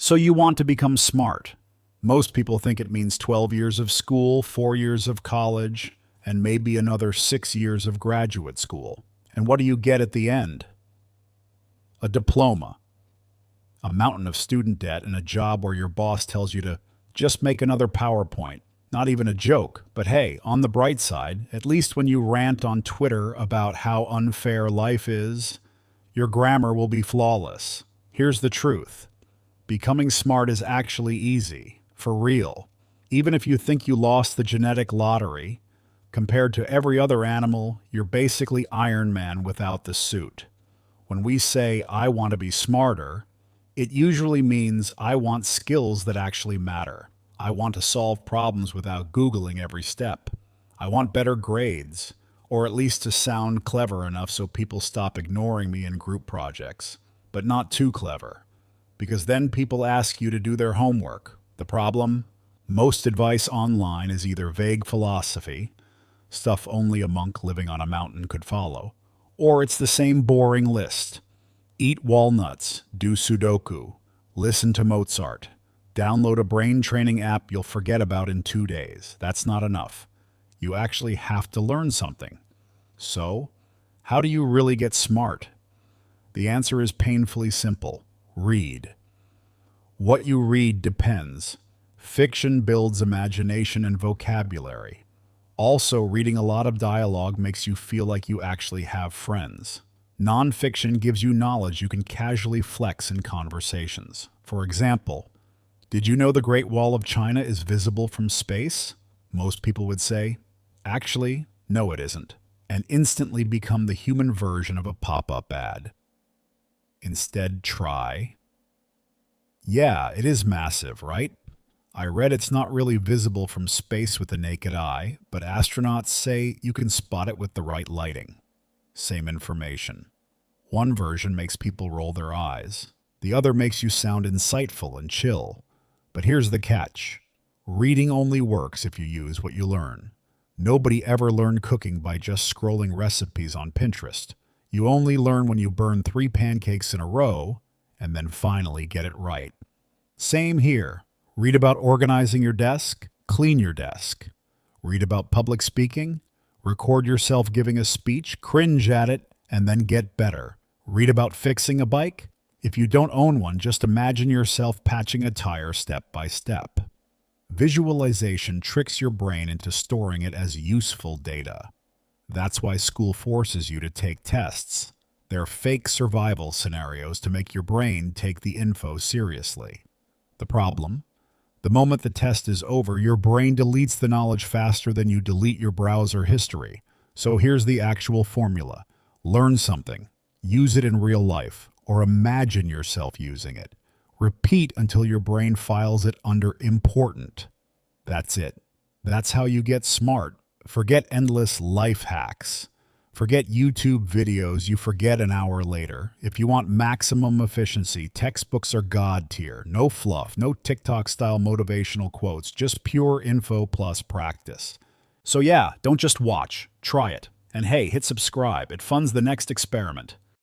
So you want to become smart. Most people think it means 12 years of school, 4 years of college, and maybe another 6 years of graduate school. And what do you get at the end? A diploma, a mountain of student debt, and a job where your boss tells you to just make another PowerPoint. Not even a joke, but hey, on the bright side, at least when you rant on Twitter about how unfair life is, your grammar will be flawless. Here's the truth. Becoming smart is actually easy, for real. Even if you think you lost the genetic lottery, compared to every other animal, you're basically Iron Man without the suit. When we say, I want to be smarter, it usually means I want skills that actually matter. I want to solve problems without Googling every step. I want better grades, or at least to sound clever enough so people stop ignoring me in group projects, but not too clever, because then people ask you to do their homework. The problem? Most advice online is either vague philosophy, stuff only a monk living on a mountain could follow, or it's the same boring list. Eat walnuts, do Sudoku, listen to Mozart, download a brain training app you'll forget about in 2 days. That's not enough. You actually have to learn something. So, how do you really get smart? The answer is painfully simple. Read. What you read depends. Fiction builds imagination and vocabulary. Also, reading a lot of dialogue makes you feel like you actually have friends. Nonfiction gives you knowledge you can casually flex in conversations. For example, did you know the Great Wall of China is visible from space? Most people would say, actually, no it isn't, and instantly become the human version of a pop-up ad. Instead, try. Yeah, it is massive, right? I read it's not really visible from space with the naked eye, but astronauts say you can spot it with the right lighting. Same information. One version makes people roll their eyes. The other makes you sound insightful and chill. But here's the catch. Reading only works if you use what you learn. Nobody ever learned cooking by just scrolling recipes on Pinterest. You only learn when you burn 3 pancakes in a row and then finally get it right. Same here. Read about organizing your desk, clean your desk. Read about public speaking, record yourself giving a speech, cringe at it, and then get better. Read about fixing a bike. If you don't own one, just imagine yourself patching a tire step by step. Visualization tricks your brain into storing it as useful data. That's why school forces you to take tests. They're fake survival scenarios to make your brain take the info seriously. The problem? The moment the test is over, your brain deletes the knowledge faster than you delete your browser history. So here's the actual formula. Learn something. Use it in real life, or imagine yourself using it. Repeat until your brain files it under important. That's it. That's how you get smart. Forget endless life hacks. Forget YouTube videos you forget an hour later. If you want maximum efficiency, textbooks are God tier. No fluff, no TikTok-style motivational quotes, just pure info plus practice. So yeah, don't just watch. Try it. And hey, hit subscribe. It funds the next experiment.